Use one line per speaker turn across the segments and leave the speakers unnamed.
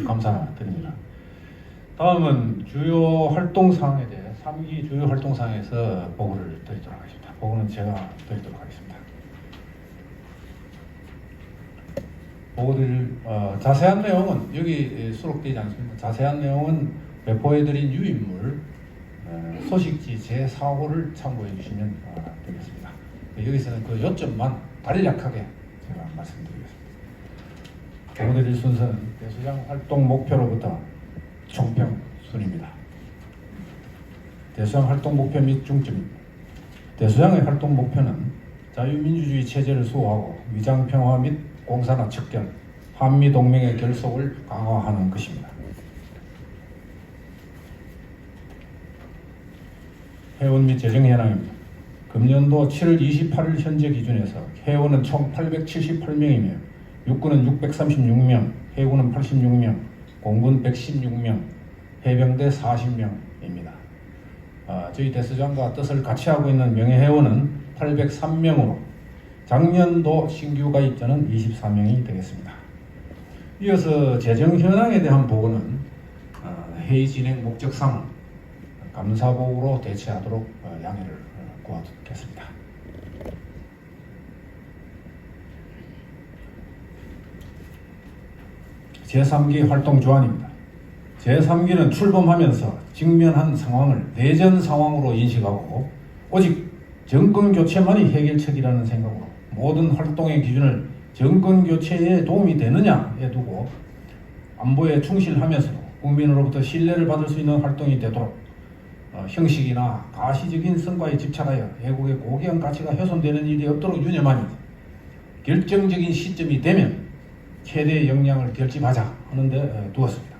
감사드립니다. 다음은 주요 활동사항에 대해 3기 주요 활동사항에서 보고를 드리도록 하겠습니다. 보고는 제가 드리도록 하겠습니다. 보고드릴 자세한 내용은 여기 수록되지 않습니다. 자세한 내용은 배포해드린 유인물 소식지 제4호를 참고해 주시면 되겠습니다. 여기서는 그 요점만 간략하게 제가 말씀드리겠습니다. 보고드릴 순서는 대수장 활동 목표로부터 총평 순입니다. 대수장 활동 목표 및 중점입니다. 대수장의 활동 목표는 자유민주주의 체제를 수호하고 위장평화 및 공산화 척결, 한미동맹의 결속을 강화하는 것입니다. 회원 및 재정 현황입니다. 금년도 7월 28일 현재 기준에서 회원은 총 878명이며 육군은 636명, 해군은 86명, 공군 116명, 해병대 40명입니다. 저희 대수장과 뜻을 같이 하고 있는 명예회원은 803명으로 작년도 신규 가입자는 24명이 되겠습니다. 이어서 재정 현황에 대한 보고는 회의 진행 목적상 감사보고로 대체하도록 양해를 구하겠습니다. 제3기 활동 주안입니다. 제3기는 출범하면서 직면한 상황을 내전 상황으로 인식하고 오직 정권 교체만이 해결책이라는 생각으로 모든 활동의 기준을 정권 교체에 도움이 되느냐에 두고 안보에 충실하면서도 국민으로부터 신뢰를 받을 수 있는 활동이 되도록 형식이나 가시적인 성과에 집착하여 애국의 고귀한 가치가 훼손되는 일이 없도록 유념하니 결정적인 시점이 되면 최대의 역량을 결집하자 하는 데 두었습니다.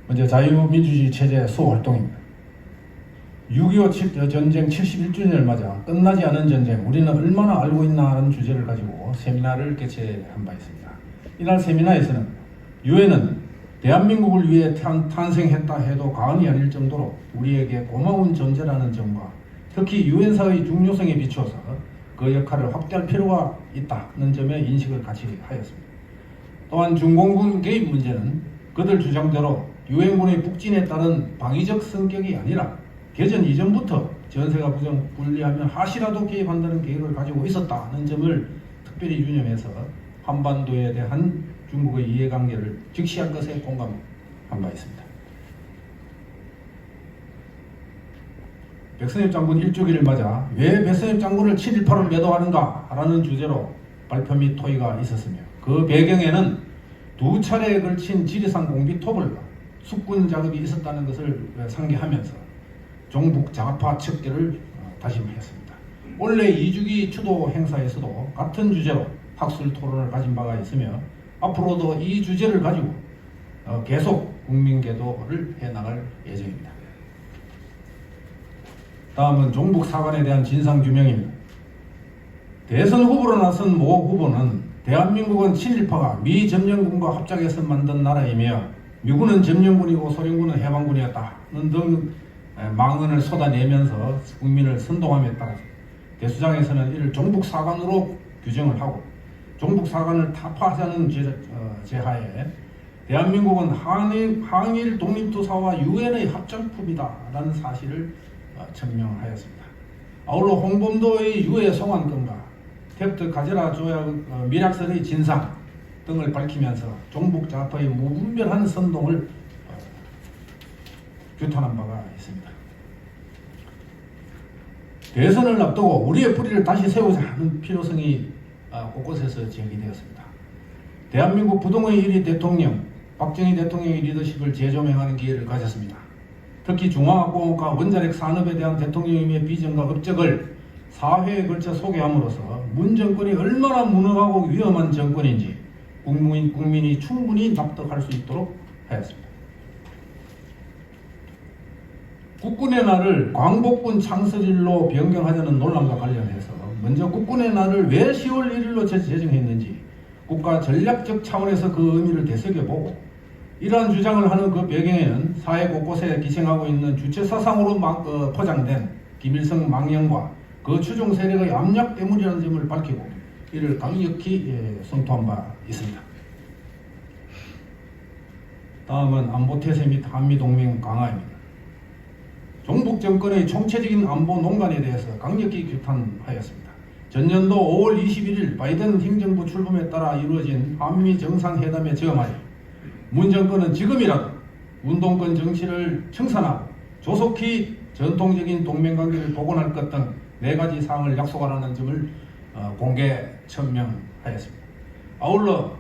먼저 자유민주주의 체제 수호활동입니다. 6.25 전쟁 71주년을 맞아 끝나지 않은 전쟁 우리는 얼마나 알고 있나 하는 주제를 가지고 세미나를 개최한 바 있습니다. 이날 세미나에서는 유엔은 대한민국을 위해 탄생했다 해도 과언이 아닐 정도로 우리에게 고마운 존재라는 점과 특히 유엔사의 중요성에 비추어서 그 역할을 확대할 필요가 있다는 점에 인식을 같이 하였습니다. 또한 중공군 개입 문제는 그들 주장대로 유엔군의 북진에 따른 방위적 성격이 아니라 개전 이전부터 전세가 불리하면 하시라도 개입한다는 계획을 가지고 있었다는 점을 특별히 유념해서 한반도에 대한 중국의 이해관계를 직시할 것에 공감한 바 있습니다. 백선엽 장군 일주기를 맞아 왜 백선엽 장군을 7.18로 매도하는가 라는 주제로 발표 및 토의가 있었으며 그 배경에는 두 차례에 걸친 지리산 공비 토벌과 숙군 작업이 있었다는 것을 상기하면서 종북 좌파 척결을 다짐했습니다. 원래 2주기 추도 행사에서도 같은 주제로 학술 토론을 가진 바가 있으며 앞으로도 이 주제를 가지고 계속 국민계도를 해나갈 예정입니다. 다음은 종북 사관에 대한 진상규명입니다. 대선 후보로 나선 모 후보는 대한민국은 친일파가 미 점령군과 합작해서 만든 나라이며 미군은 점령군이고 소련군은 해방군이었다는 등 망언을 쏟아내면서 국민을 선동함에 따라서 대수장에서는 이를 종북사관으로 규정을 하고 종북사관을 타파하자는 제하에 대한민국은 항일 독립투사와 유엔의 합작품이다 라는 사실을 천명하였습니다. 아울러 홍범도의 유해 송환권과 탭트 가제라 조약 밀약설의 진상 등을 밝히면서 종북 좌파의 무분별한 선동을 규탄한 바가 있습니다. 대선을 앞두고 우리의 뿌리를 다시 세우자 하는 필요성이 곳곳에서 제기되었습니다. 대한민국 부동의 1위 대통령 박정희 대통령의 리더십을 재조명하는 기회를 가졌습니다. 특히 중화학공업과 원자력 산업에 대한 대통령님의 비전과 업적을 사회에 걸쳐 소개함으로써 문 정권이 얼마나 무능하고 위험한 정권인지 국민이 충분히 납득할 수 있도록 하였습니다. 국군의 날을 광복군 창설일로 변경하자는 논란과 관련해서 먼저 국군의 날을 왜 10월 1일로 제정했는지 국가 전략적 차원에서 그 의미를 되새겨보고 이러한 주장을 하는 그 배경에는 사회 곳곳에 기생하고 있는 주체 사상으로 포장된 김일성 망령과 그 추종 세력의 압력 때문이라는 점을 밝히고 이를 강력히 성토한 바 있습니다. 다음은 안보태세 및 한미동맹 강화입니다. 종북 정권의 총체적인 안보 농간에 대해서 강력히 규탄하였습니다. 전년도 5월 21일 바이든 행정부 출범에 따라 이루어진 한미 정상회담에 저음하여 문 정권은 지금이라도 운동권 정치를 청산하고 조속히 전통적인 동맹관계를 복원할 것 등 4가지 사항을 약속하라는 점을 공개 천명하였습니다. 아울러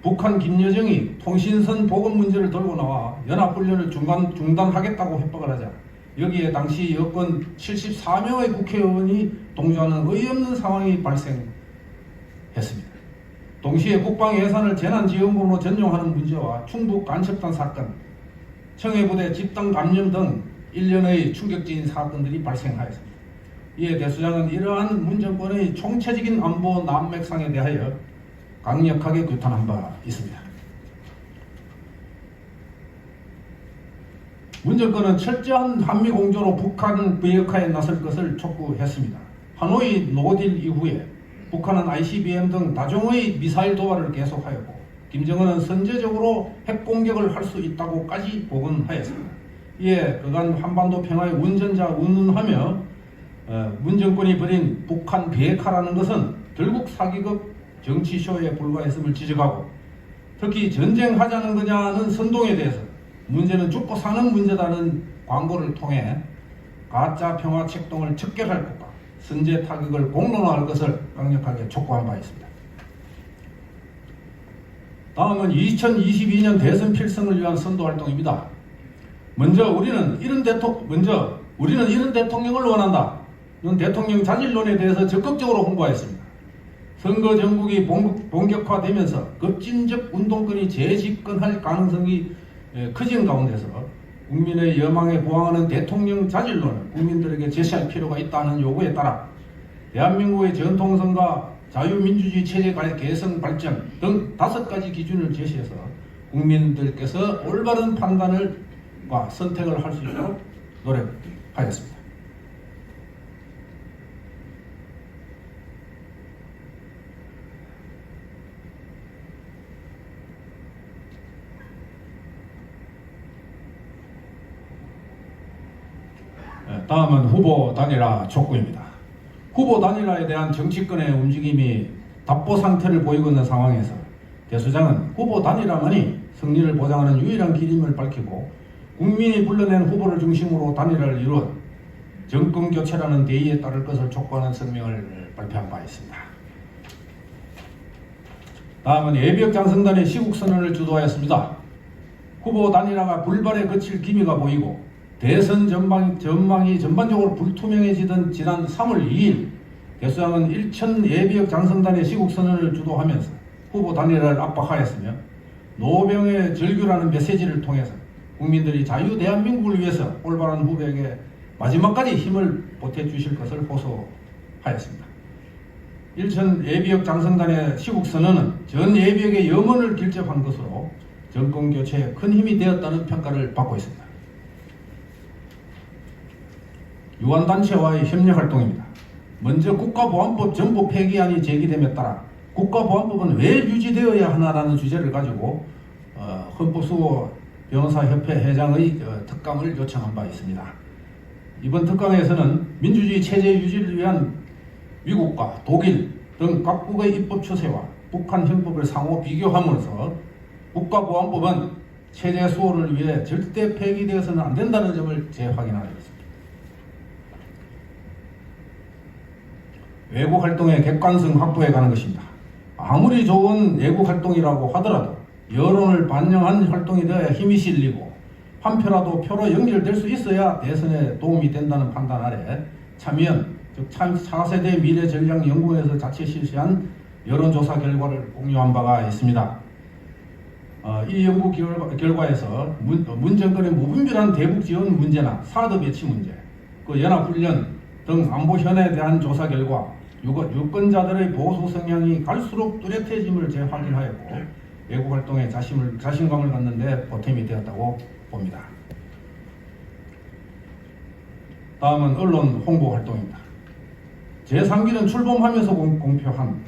북한 김여정이 통신선 보건 문제를 들고 나와 연합훈련을 중단하겠다고 협박을 하자 여기에 당시 여권 74명의 국회의원이 동조하는 어이없는 상황이 발생했습니다. 동시에 국방 예산을 재난지원금으로 전용하는 문제와 충북 간첩단 사건, 청해부대 집단 감염 등 일련의 충격적인 사건들이 발생하였습니다. 이에 대수장은 이러한 문 정권의 총체적인 안보 난맥상에 대하여 강력하게 규탄한 바 있습니다. 문 정권은 철저한 한미 공조로 북한 비핵화에 나설 것을 촉구했습니다. 하노이 노딜 이후에 북한은 ICBM 등 다종의 미사일 도발을 계속하였고 김정은은 선제적으로 핵공격을 할 수 있다고까지 복원하였습니다. 이에 그간 한반도 평화의 운전자 운운하며 문 정권이 벌인 북한 비핵화라는 것은 결국 사기급 정치쇼에 불과했음을 지적하고 특히 전쟁하자는 거냐는 선동에 대해서 문제는 죽고 사는 문제다는 광고를 통해 가짜 평화 책동을 척결할 것과 선제 타격을 공론화할 것을 강력하게 촉구한 바 있습니다. 다음은 2022년 대선 필승을 위한 선도활동입니다. 먼저 우리는 이런 대통령을 원한다. 이런 대통령 자질론에 대해서 적극적으로 홍보했습니다. 선거 전국이 본격화되면서 급진적 운동권이 재집권할 가능성이 커진 가운데서 국민의 여망에 부응하는 대통령 자질론을 국민들에게 제시할 필요가 있다는 요구에 따라 대한민국의 전통성과 자유민주주의 체제 개선 발전 등 5가지 기준을 제시해서 국민들께서 올바른 판단과 선택을 할 수 있도록 노력하였습니다. 다음은 후보 단일화 촉구입니다. 후보 단일화에 대한 정치권의 움직임이 답보 상태를 보이고 있는 상황에서 대수장은 후보 단일화만이 승리를 보장하는 유일한 길임을 밝히고 국민이 불러낸 후보를 중심으로 단일화를 이룬 정권 교체라는 대의에 따를 것을 촉구하는 성명을 발표한 바 있습니다. 다음은 예비역 장성단의 시국선언을 주도하였습니다. 후보 단일화가 불발에 그칠 기미가 보이고 대선 전망이 전반적으로 불투명해지던 지난 3월 2일 대수장은 일천 예비역 장성단의 시국선언을 주도하면서 후보 단일화를 압박하였으며 노병의 절규라는 메시지를 통해서 국민들이 자유 대한민국을 위해서 올바른 후보에게 마지막까지 힘을 보태주실 것을 호소하였습니다. 일천 예비역 장성단의 시국선언은 전 예비역의 염원을 길접한 것으로 정권교체에 큰 힘이 되었다는 평가를 받고 있습니다. 유한단체와의 협력활동입니다. 먼저 국가보안법 전부 폐기안이 제기됨에 따라 국가보안법은 왜 유지되어야 하나라는 주제를 가지고 헌법수호 변호사협회 회장의 특감을 요청한 바 있습니다. 이번 특강에서는 민주주의 체제 유지를 위한 미국과 독일 등 각국의 입법 추세와 북한 형법을 상호 비교함으로써 국가보안법은 체제 수호를 위해 절대 폐기되어서는 안 된다는 점을 재확인하였습니다. 외국활동의 객관성 확보에 관한 것입니다. 아무리 좋은 외국활동이라고 하더라도 여론을 반영한 활동이 되어야 힘이 실리고 한 표라도 표로 연결될 수 있어야 대선에 도움이 된다는 판단 아래 참여연, 즉 차세대 미래전략연구원에서 자체 실시한 여론조사 결과를 공유한 바가 있습니다. 이 연구 결과에서 문 정권의 무분별한 대북 지원 문제나 사드 배치 문제, 그 연합훈련 등 안보 현안에 대한 조사 결과 유권자들의 보수 성향이 갈수록 뚜렷해짐을 재확인하였고 외국 활동에 자신감을 갖는 데 보탬이 되었다고 봅니다. 다음은 언론 홍보 활동입니다. 제3기는 출범하면서 공표한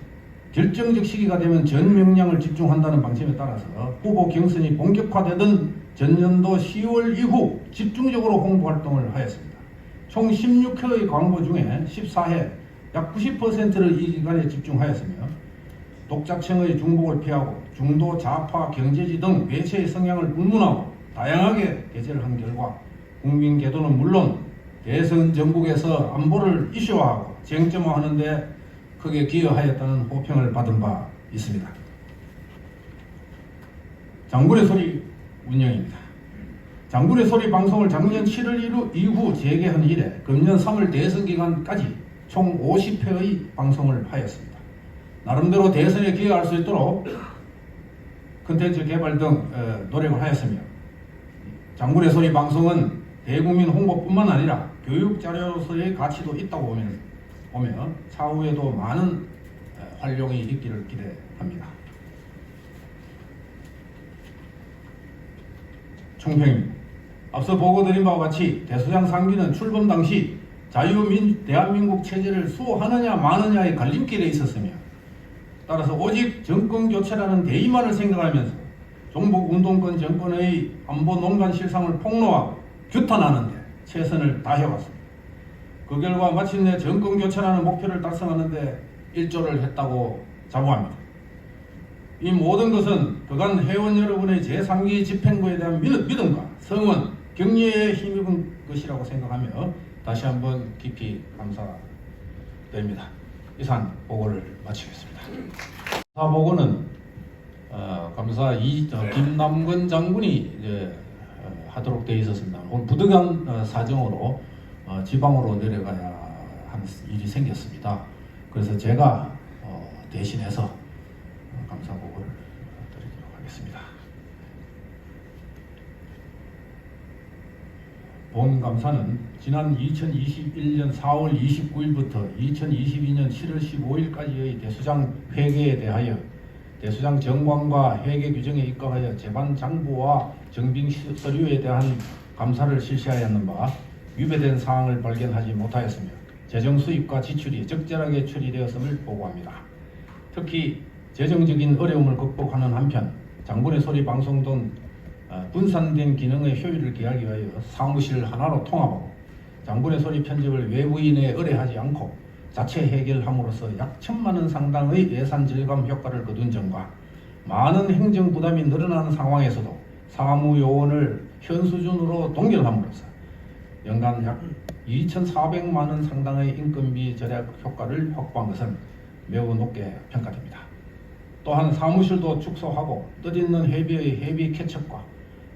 결정적 시기가 되면 전 명량을 집중한다는 방침에 따라서 후보 경선이 본격화되던 전년도 10월 이후 집중적으로 홍보 활동을 하였습니다. 총 16회의 광고 중에 14회 약 90%를 이 기간에 집중하였으며 독자층의 중복을 피하고 중도 좌파 경제지 등 매체의 성향을 불문하고 다양하게 게재를 한 결과 국민 계도는 물론 대선 전국에서 안보를 이슈화하고 쟁점화하는 데 크게 기여하였다는 호평을 받은 바 있습니다. 장군의 소리 운영입니다. 장군의 소리 방송을 작년 7월 이후 재개한 이래 금년 3월 대선 기간까지 총 50회의 방송을 하였습니다. 나름대로 대선에 기여할 수 있도록 컨텐츠 개발 등 노력을 하였으며 장군의 소리 방송은 대국민 홍보뿐만 아니라 교육 자료로서의 가치도 있다고 보며 차후에도 많은 활용이 있기를 기대합니다. 총평입니다. 앞서 보고드린 바와 같이 대수장 상기는 출범 당시 대한민국 체제를 수호하느냐 마느냐의 갈림길에 있었으며 따라서 오직 정권 교체라는 대의만을 생각하면서 종북 운동권 정권의 안보 농간 실상을 폭로하고 규탄하는 데 최선을 다해왔습니다. 그 결과 마침내 정권 교체라는 목표를 달성하는 데 일조를 했다고 자부합니다. 이 모든 것은 그간 회원 여러분의 제3기 집행부에 대한 믿음과 성원, 격려에 힘입은 것이라고 생각하며 다시 한번 깊이 감사드립니다. 이상 보고를 마치겠습니다. 감사 보고는 감사 김남근 장군이 하도록 되어 있었습니다. 오늘 부득이한 사정으로 지방으로 내려가야 하는 일이 생겼습니다. 그래서 제가 대신해서 감사 보고를 드리도록 하겠습니다. 본 감사는 지난 2021년 4월 29일부터 2022년 7월 15일까지의 대수장 회계에 대하여 대수장 정관과 회계 규정에 입각하여 재반 장부와 정빙 서류에 대한 감사를 실시하였는 바 위배된 사항을 발견하지 못하였으며 재정 수입과 지출이 적절하게 처리되었음을 보고합니다. 특히 재정적인 어려움을 극복하는 한편 장군의 소리 방송 등 분산된 기능의 효율을 기하기 위하여 사무실 하나로 통합하고 장군의 소리 편집을 외부인에 의뢰하지 않고 자체 해결함으로써 약 1,000만 원 상당의 예산 절감 효과를 거둔 점과 많은 행정 부담이 늘어나는 상황에서도 사무요원을 현 수준으로 동결함으로써 연간 약 2,400만 원 상당의 인건비 절약 효과를 확보한 것은 매우 높게 평가됩니다. 또한 사무실도 축소하고 뜻있는 회비의 회비 캐첩과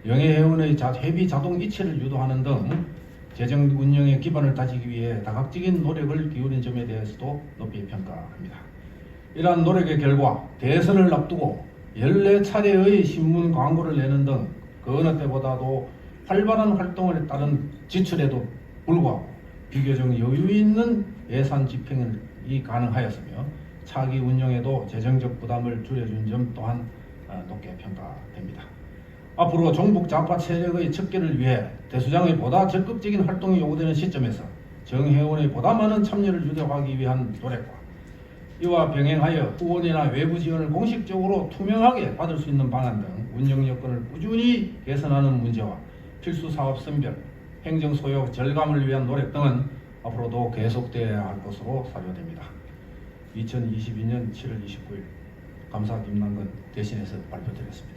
영해회원의 회비 자동 이체를 유도하는 등 재정 운영의 기반을 다지기 위해 다각적인 노력을 기울인 점에 대해서도 높이 평가합니다. 이러한 노력의 결과 대선을 앞두고 14차례의 신문 광고를 내는 등 그 어느 때보다도 활발한 활동을 따른 지출에도 불구하고 비교적 여유 있는 예산 집행이 가능하였으며 차기 운영에도 재정적 부담을 줄여준 점 또한 높게 평가됩니다. 앞으로 종북 좌파 세력의 척결을 위해 대수장의 보다 적극적인 활동이 요구되는 시점에서 정회원의 보다 많은 참여를 유도하기 위한 노력과 이와 병행하여 후원이나 외부 지원을 공식적으로 투명하게 받을 수 있는 방안 등 운영 여건을 꾸준히 개선하는 문제와 필수 사업 선별, 행정 소요 절감을 위한 노력 등은 앞으로도 계속되어야 할 것으로 사료됩니다. 2022년 7월 29일 감사 김남근 대신해서 발표드렸습니다.